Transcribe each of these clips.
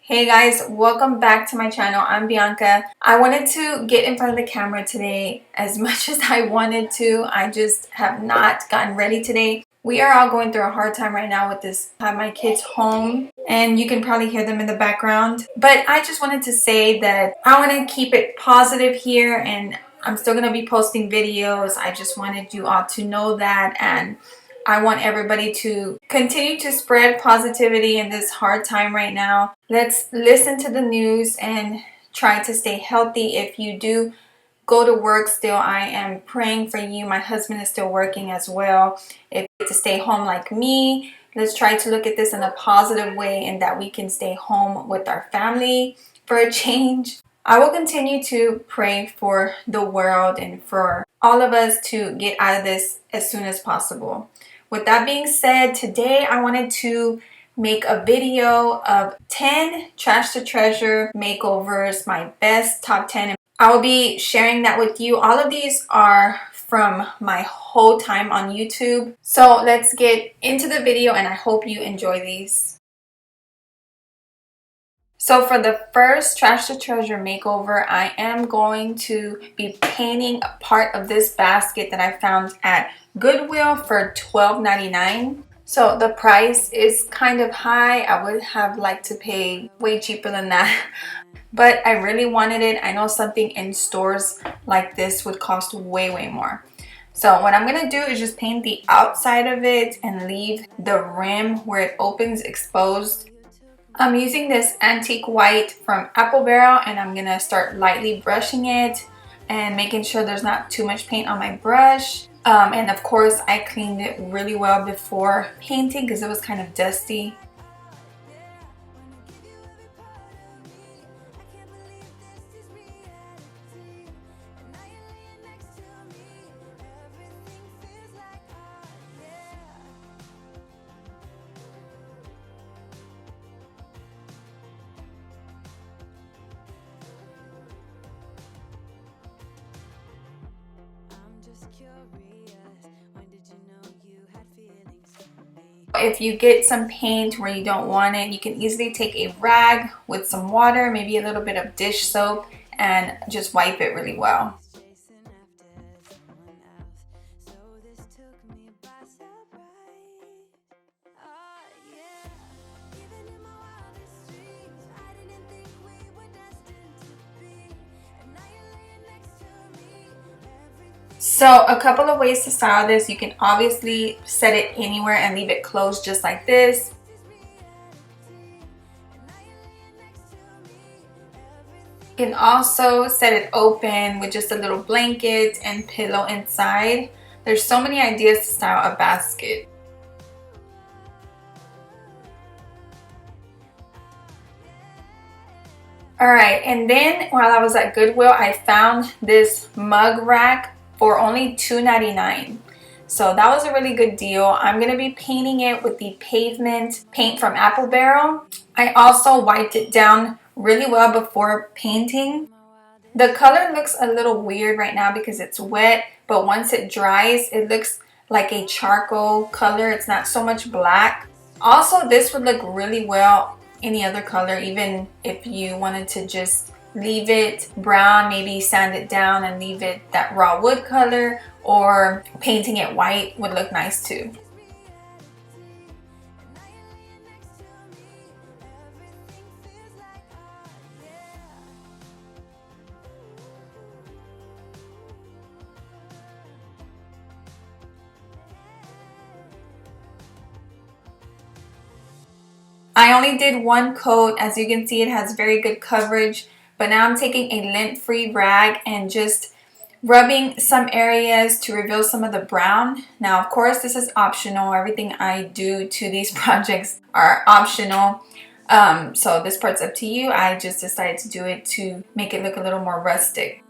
Hey guys, welcome back to my channel. I'm Bianca. I wanted to get in front of the camera today as much as I wanted to. I just have not gotten ready today. We are all going through a hard time right now with this. I have my kids home and you can probably hear them in the background. But I just wanted to say that I want to keep it positive here, and I'm still going to be posting videos. I just wanted you all to know that, and I want everybody to continue to spread positivity in this hard time right now. Let's listen to the news and try to stay healthy. If you do go to work still, I am praying for you. My husband is still working as well. If you to stay home like me, let's try to look at this in a positive way and that we can stay home with our family for a change. I will continue to pray for the world and for all of us to get out of this as soon as possible. With that being said, today I wanted to make a video of 10 trash to treasure makeovers, my best top 10. I will be sharing that with you. All of these are from my whole time on YouTube. So let's get into the video and I hope you enjoy these. So for the first trash to treasure makeover, I am going to be painting a part of this basket that I found at Goodwill for $12.99. So the price is kind of high. I would have liked to pay way cheaper than that, but I really wanted it. I know something in stores like this would cost way more. So what I'm gonna do is just paint the outside of it and leave the rim where it opens exposed. I'm using this antique white from Apple Barrel, and I'm gonna start lightly brushing it and making sure there's not too much paint on my brush. And of course I cleaned it really well before painting because it was kind of dusty. If you get some paint where you don't want it, you can easily take a rag with some water, maybe a little bit of dish soap, and just wipe it really well. So a couple of ways to style this. You can obviously set it anywhere and leave it closed just like this. You can also set it open with just a little blanket and pillow inside. There's so many ideas to style a basket. Alright, and then while I was at Goodwill, I found this mug rack for only $2.99. So that was a really good deal. I'm going to be painting it with the pavement paint from Apple Barrel. I also wiped it down really well before painting. The color looks a little weird right now because it's wet, but once it dries, it looks like a charcoal color. It's not so much black. Also, this would look really well any other color, even if you wanted to just leave it brown, maybe sand it down and leave it that raw wood color, or painting it white would look nice too. I only did one coat. As you can see, it has very good coverage. But now I'm taking a lint-free rag and just rubbing some areas to reveal some of the brown. Now, of course, this is optional. Everything I do to these projects are optional. So this part's up to you. I just decided to do it to make it look a little more rustic.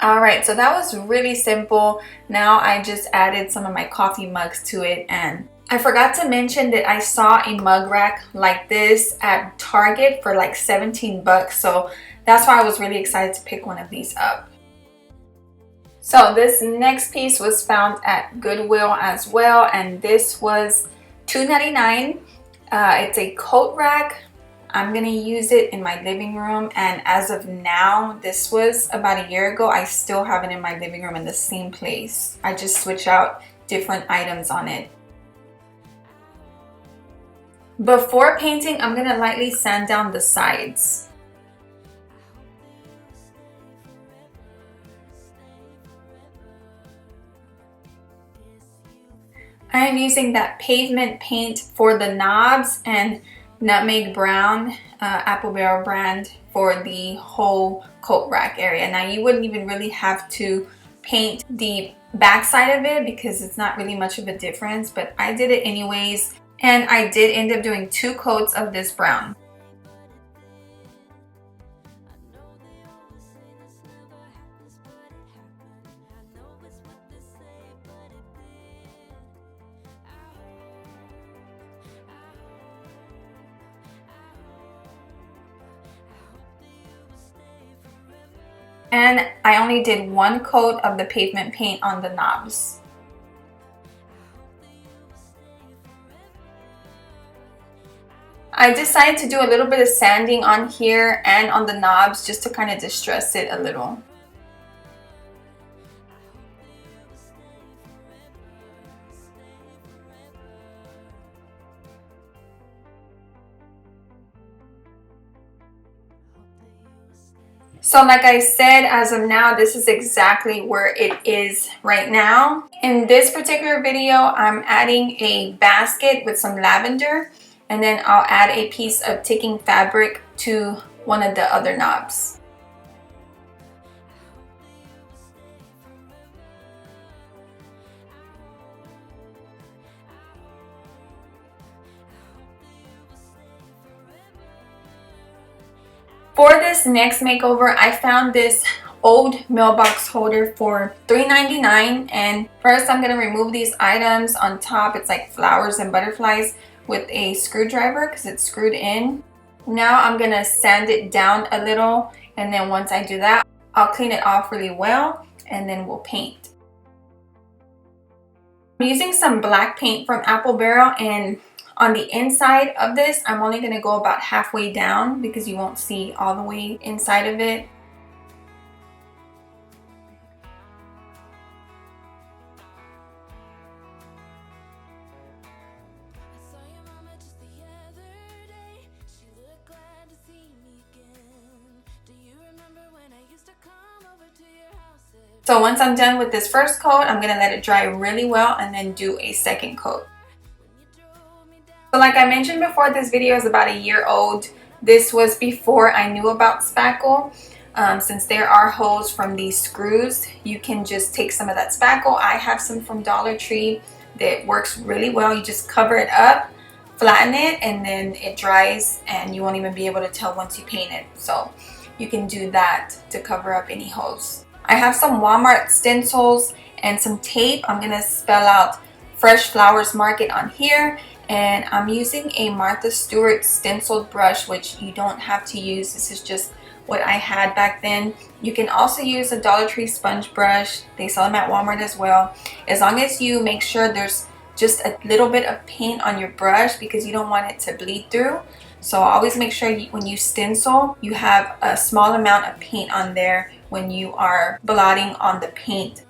Alright, so that was really simple. Now I just added some of my coffee mugs to it, and I forgot to mention that I saw a mug rack like this at Target for like 17 bucks. So that's why I was really excited to pick one of these up. So this next piece was found at Goodwill as well, and this was $2.99. It's a coat rack. I'm gonna use it in my living room, and as of now, this was about a year ago, I still have it in my living room in the same place. I just switch out different items on it. Before painting, I'm gonna lightly sand down the sides. I am using that pavement paint for the knobs and nutmeg brown apple barrel brand for the whole coat rack area. Now you wouldn't even really have to paint the back side of it because it's not really much of a difference, but I did it anyways, and I did end up doing 2 coats of this brown. And I only did 1 coat of the pavement paint on the knobs. I decided to do a little bit of sanding on here and on the knobs just to kind of distress it a little. So like I said, as of now, this is exactly where it is right now. In this particular video, I'm adding a basket with some lavender, and then I'll add a piece of ticking fabric to one of the other knobs. For this next makeover, I found this old mailbox holder for $3.99, and first I'm going to remove these items on top. It's like flowers and butterflies with a screwdriver because it's screwed in. Now I'm going to sand it down a little, and then once I do that, I'll clean it off really well and then we'll paint. I'm using some black paint from Apple Barrel, and on the inside of this, I'm only going to go about halfway down because you won't see all the way inside of it. So once I'm done with this first coat, I'm going to let it dry really well and then do a second coat. So like I mentioned before, this video is about a year old. This was before I knew about spackle. Since there are holes from these screws, you can just take some of that spackle. I have some from Dollar Tree that works really well. You just cover it up, flatten it, and then it dries, and you won't even be able to tell once you paint it. So you can do that to cover up any holes. I have some Walmart stencils and some tape. I'm going to spell out Fresh Flowers Market on here. And I'm using a Martha Stewart stenciled brush, which you don't have to use. This is just what I had back then. You can also use a Dollar Tree sponge brush. They sell them at Walmart as well. As long as you make sure there's just a little bit of paint on your brush because you don't want it to bleed through. So always make sure when you stencil, you have a small amount of paint on there when you are blotting on the paint.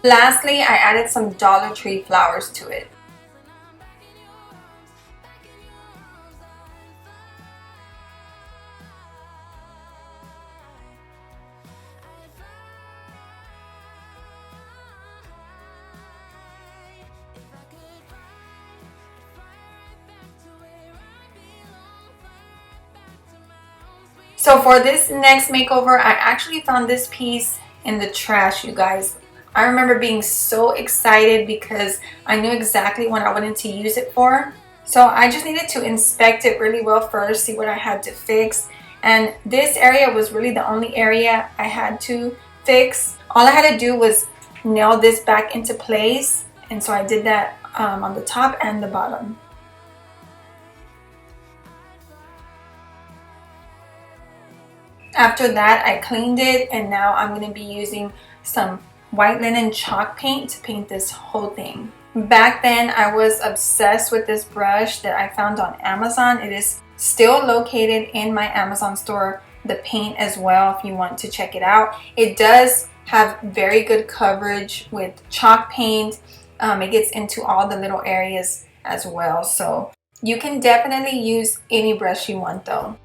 Lastly, I added some Dollar Tree flowers to it. So for this next makeover, I actually found this piece in the trash, you guys. I remember being so excited because I knew exactly what I wanted to use it for. So I just needed to inspect it really well first, see what I had to fix. And this area was really the only area I had to fix. All I had to do was nail this back into place. And so I did that on the top and the bottom. After that, I cleaned it, and now I'm going to be using some white linen chalk paint to paint this whole thing. Back then, I was obsessed with this brush that I found on Amazon. It is still located in my Amazon store, the paint as well, if you want to check it out. It does have very good coverage with chalk paint. It gets into all the little areas as well. So you can definitely use any brush you want though.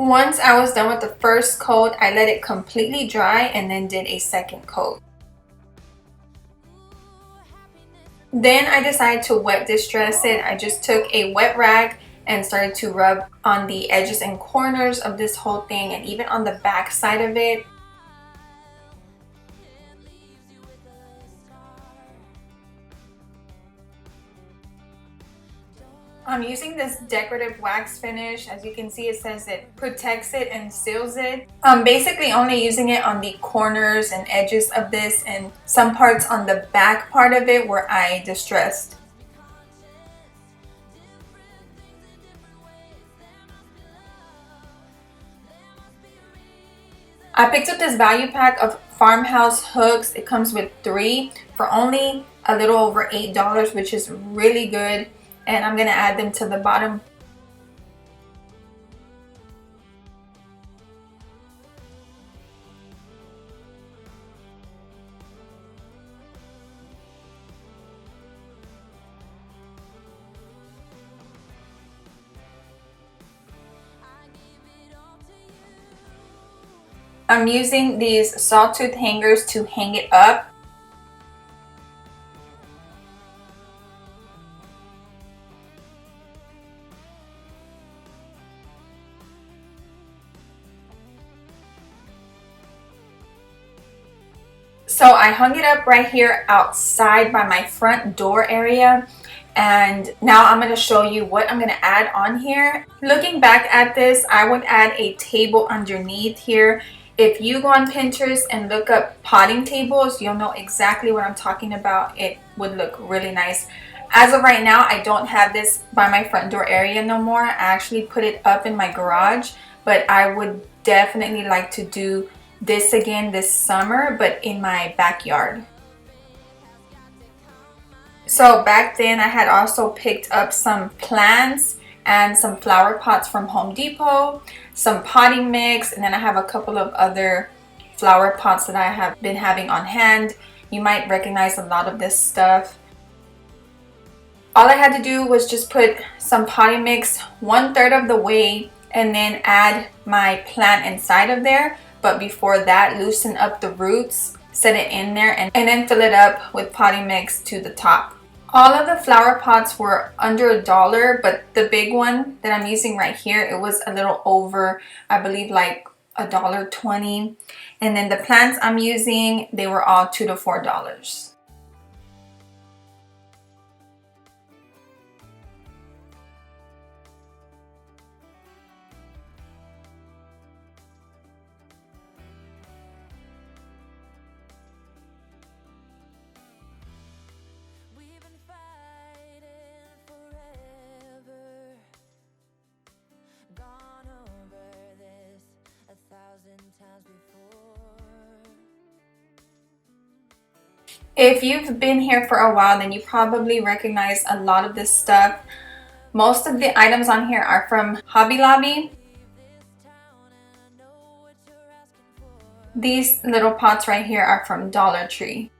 Once I was done with the first coat, I let it completely dry and then did a second coat. Then I decided to wet distress it. I just took a wet rag and started to rub on the edges and corners of this whole thing, and even on the back side of it. I'm using this decorative wax finish. As you can see, it says it protects it and seals it. I'm basically only using it on the corners and edges of this and some parts on the back part of it where I distressed. I picked up this value pack of Farmhouse hooks. It comes with 3 for only a little over $8, which is really good. And I'm going to add them to the bottom. I'm using these sawtooth hangers to hang it up. So I hung it up right here outside by my front door area. And now I'm going to show you what I'm going to add on here. Looking back at this, I would add a table underneath here. If you go on Pinterest and look up potting tables, you'll know exactly what I'm talking about. It would look really nice. As of right now, I don't have this by my front door area no more. I actually put it up in my garage, but I would definitely like to do this again this summer, but in my backyard. So back then I had also picked up some plants and some flower pots from Home Depot, some potting mix, and then I have a couple of other flower pots that I have been having on hand. You might recognize a lot of this stuff. All I had to do was just put some potting mix 1/3 of the way and then add my plant inside of there. But before that, loosen up the roots, set it in there, and then fill it up with potting mix to the top. All of the flower pots were under $1, but the big one that I'm using right here, it was a little over, I believe, like $1.20. And then the plants I'm using, they were all $2 to $4. If you've been here for a while, then you probably recognize a lot of this stuff. Most of the items on here are from Hobby Lobby. These little pots right here are from Dollar Tree.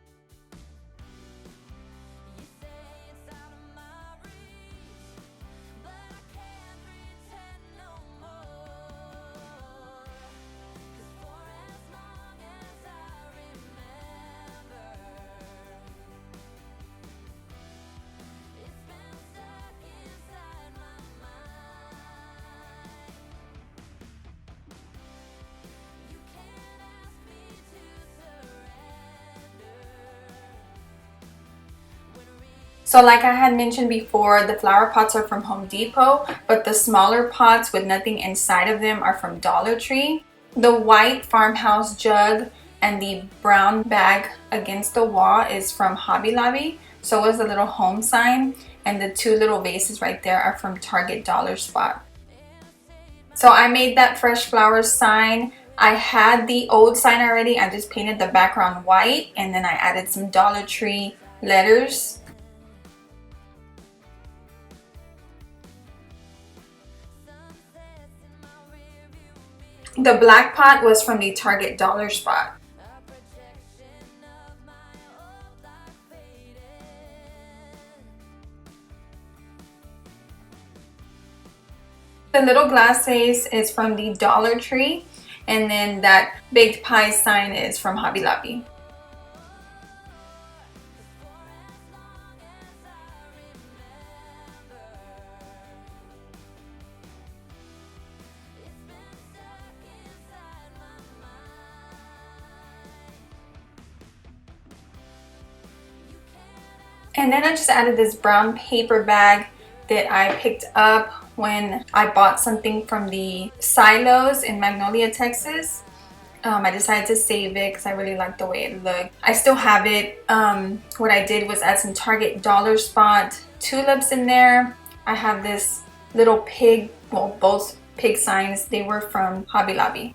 So like I had mentioned before, the flower pots are from Home Depot, but the smaller pots with nothing inside of them are from Dollar Tree. The white Farmhouse jug and the brown bag against the wall is from Hobby Lobby. So is the little home sign, and the two little vases right there are from Target Dollar Spot. So I made that fresh flowers sign. I had the old sign already. I just painted the background white, and then I added some Dollar Tree letters. The black pot was from the Target Dollar Spot. The little glass vase is from the Dollar Tree, and then that baked pie sign is from Hobby Lobby. And then I just added this brown paper bag that I picked up when I bought something from the silos in Magnolia, Texas. I decided to save it because I really liked the way it looked. I still have it. What I did was add some Target Dollar Spot tulips in there. I have this little pig, well, both pig signs. They were from Hobby Lobby.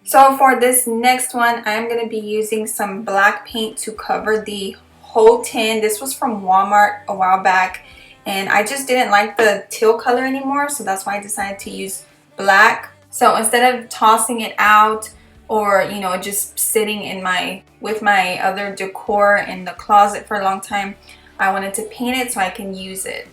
So for this next one, I'm going to be using some black paint to cover the whole tin. This was from Walmart a while back, and I just didn't like the teal color anymore, so that's why I decided to use black. So instead of tossing it out or, you know, just sitting in with my other decor in the closet for a long time, I wanted to paint it so I can use it.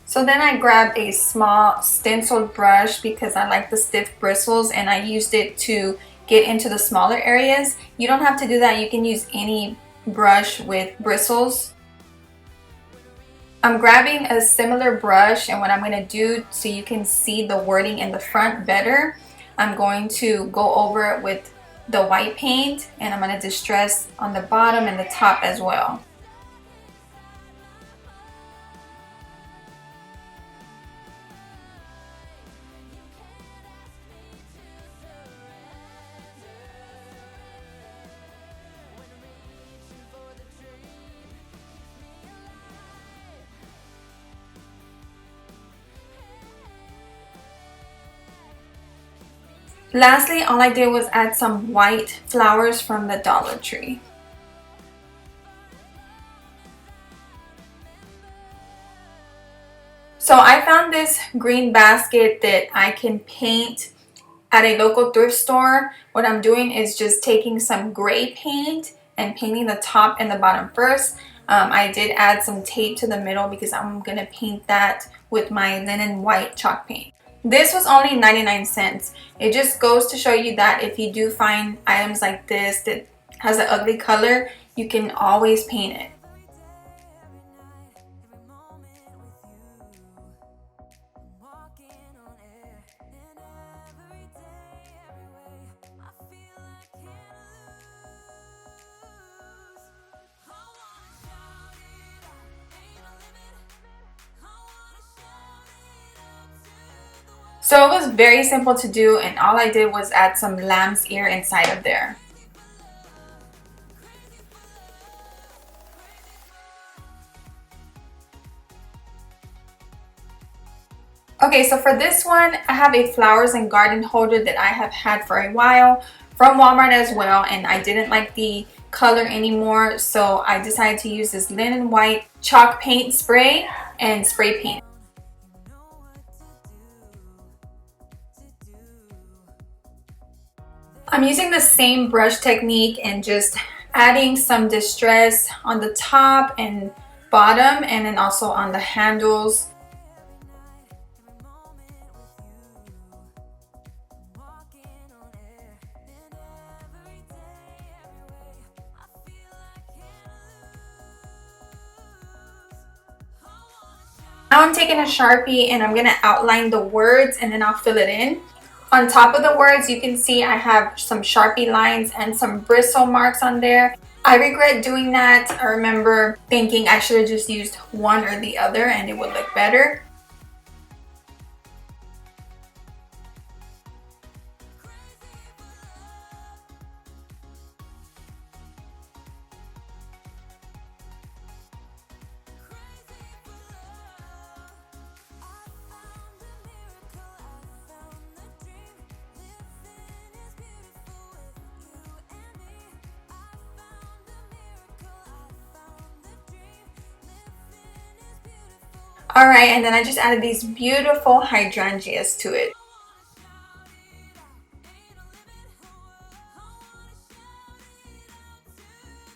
So then I grabbed a small stenciled brush because I like the stiff bristles, and I used it to get into the smaller areas. You don't have to do that. You can use any brush with bristles. I'm grabbing a similar brush, and what I'm going to do so you can see the wording in the front better, I'm going to go over it with the white paint, and I'm going to distress on the bottom and the top as well. Lastly, all I did was add some white flowers from the Dollar Tree. So I found this green basket that I can paint at a local thrift store. What I'm doing is just taking some gray paint and painting the top and the bottom first. I did add some tape to the middle because I'm going to paint that with my linen white chalk paint. This was only 99¢. It just goes to show you that if you do find items like this that has an ugly color, you can always paint it. So it was very simple to do, and all I did was add some lamb's ear inside of there. Okay, so for this one, I have a flowers and garden holder that I have had for a while from Walmart as well, and I didn't like the color anymore, so I decided to use this linen white chalk paint spray and spray paint. I'm using the same brush technique and just adding some distress on the top and bottom, and then also on the handles. Now I'm taking a Sharpie and I'm going to outline the words, and then I'll fill it in. On top of the words, you can see I have some Sharpie lines and some bristle marks on there. I regret doing that. I remember thinking I should have just used one or the other and it would look better. Alright, and then I just added these beautiful hydrangeas to it.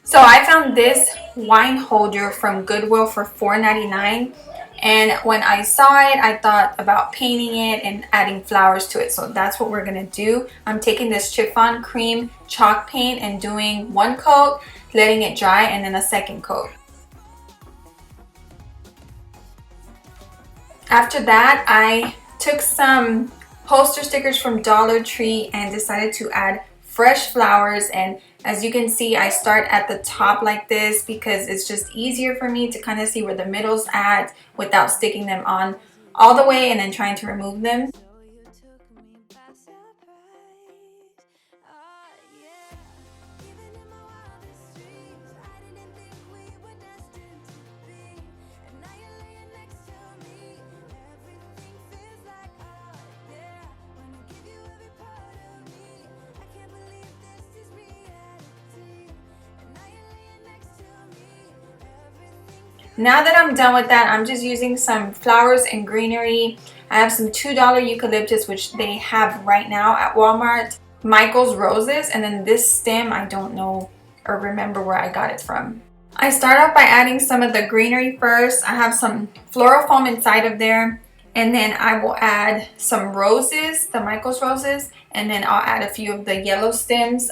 So I found this wine holder from Goodwill for $4.99, and when I saw it, I thought about painting it and adding flowers to it. So that's what we're gonna do. I'm taking this chiffon cream chalk paint and doing one coat, letting it dry, and then a second coat. After that, I took some poster stickers from Dollar Tree and decided to add fresh flowers. And as you can see, I start at the top like this because it's just easier for me to kind of see where the middle's at without sticking them on all the way and then trying to remove them. Now that I'm done with that, I'm just using some flowers and greenery. I have some $2 eucalyptus, which they have right now at Walmart. Michael's roses, and then this stem, I don't know or remember where I got it from. I start off by adding some of the greenery first. I have some floral foam inside of there, and then I will add some roses, the Michael's roses, and then I'll add a few of the yellow stems.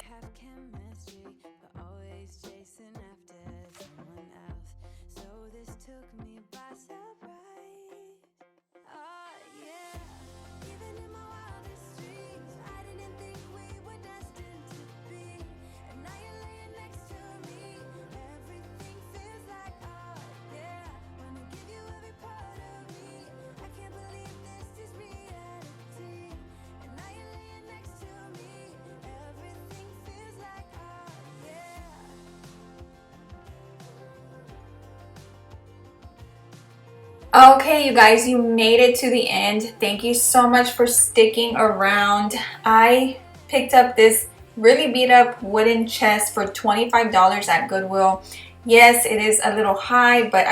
Okay, you guys, you made it to the end. Thank you so much for sticking around. I picked up this really beat up wooden chest for $25 at Goodwill. Yes, it is a little high, but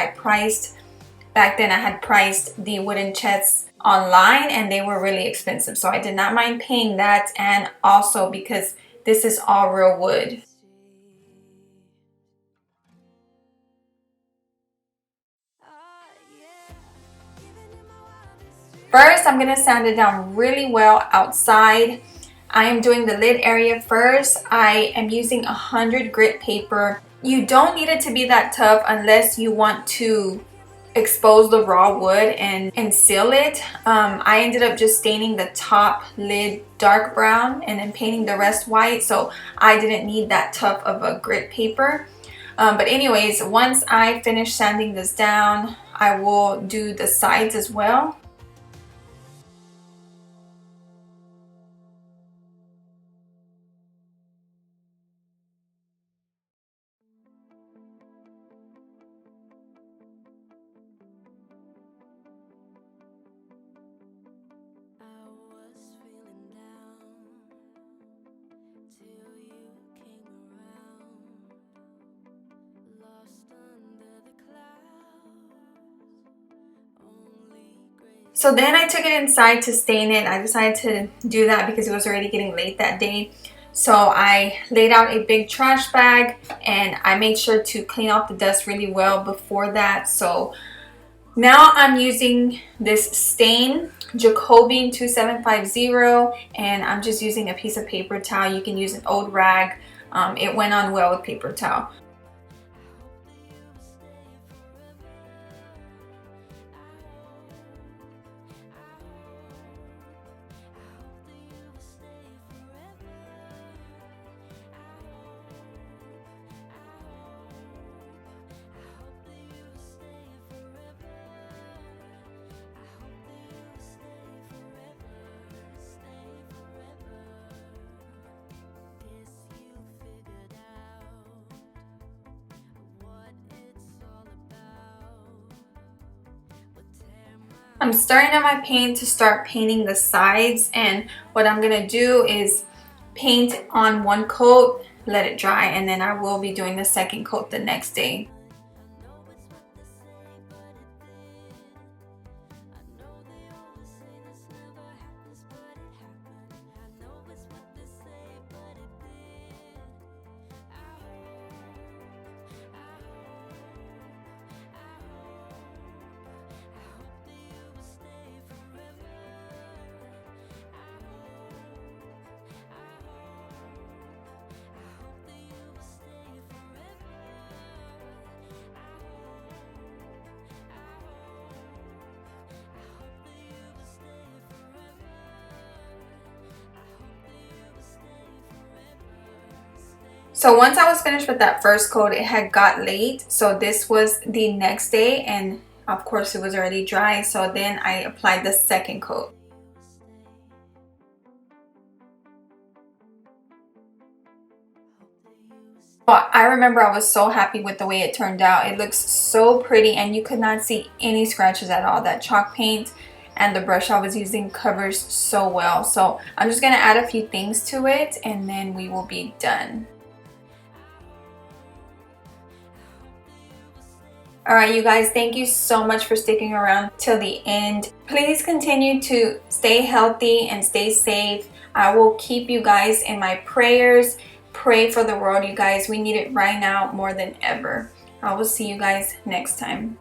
back then I had priced the wooden chests online and they were really expensive. So I did not mind paying that, and also because this is all real wood. First, I'm gonna sand it down really well outside. I am doing the lid area first. I am using 100 grit paper. You don't need it to be that tough unless you want to expose the raw wood and seal it. I ended up just staining the top lid dark brown and then painting the rest white, so I didn't need that tough of a grit paper. But anyways, once I finish sanding this down, I will do the sides as well. So then I took it inside to stain it. I decided to do that because it was already getting late that day. So I laid out a big trash bag and I made sure to clean off the dust really well before that. So now I'm using this stain, Jacobian 2750, and I'm just using a piece of paper towel. You can use an old rag. It went on well with paper towel. I'm starting on my paint to start painting the sides, and what I'm gonna do is paint on one coat, let it dry, and then I will be doing the second coat the next day. So once I was finished with that first coat, it had got late. So this was the next day, and of course it was already dry. So then I applied the second coat. I remember I was so happy with the way it turned out. It looks so pretty and you could not see any scratches at all. That chalk paint and the brush I was using covers so well. So I'm just gonna add a few things to it and then we will be done. Alright you guys, thank you so much for sticking around till the end. Please continue to stay healthy and stay safe. I will keep you guys in my prayers. Pray for the world, you guys. We need it right now more than ever. I will see you guys next time.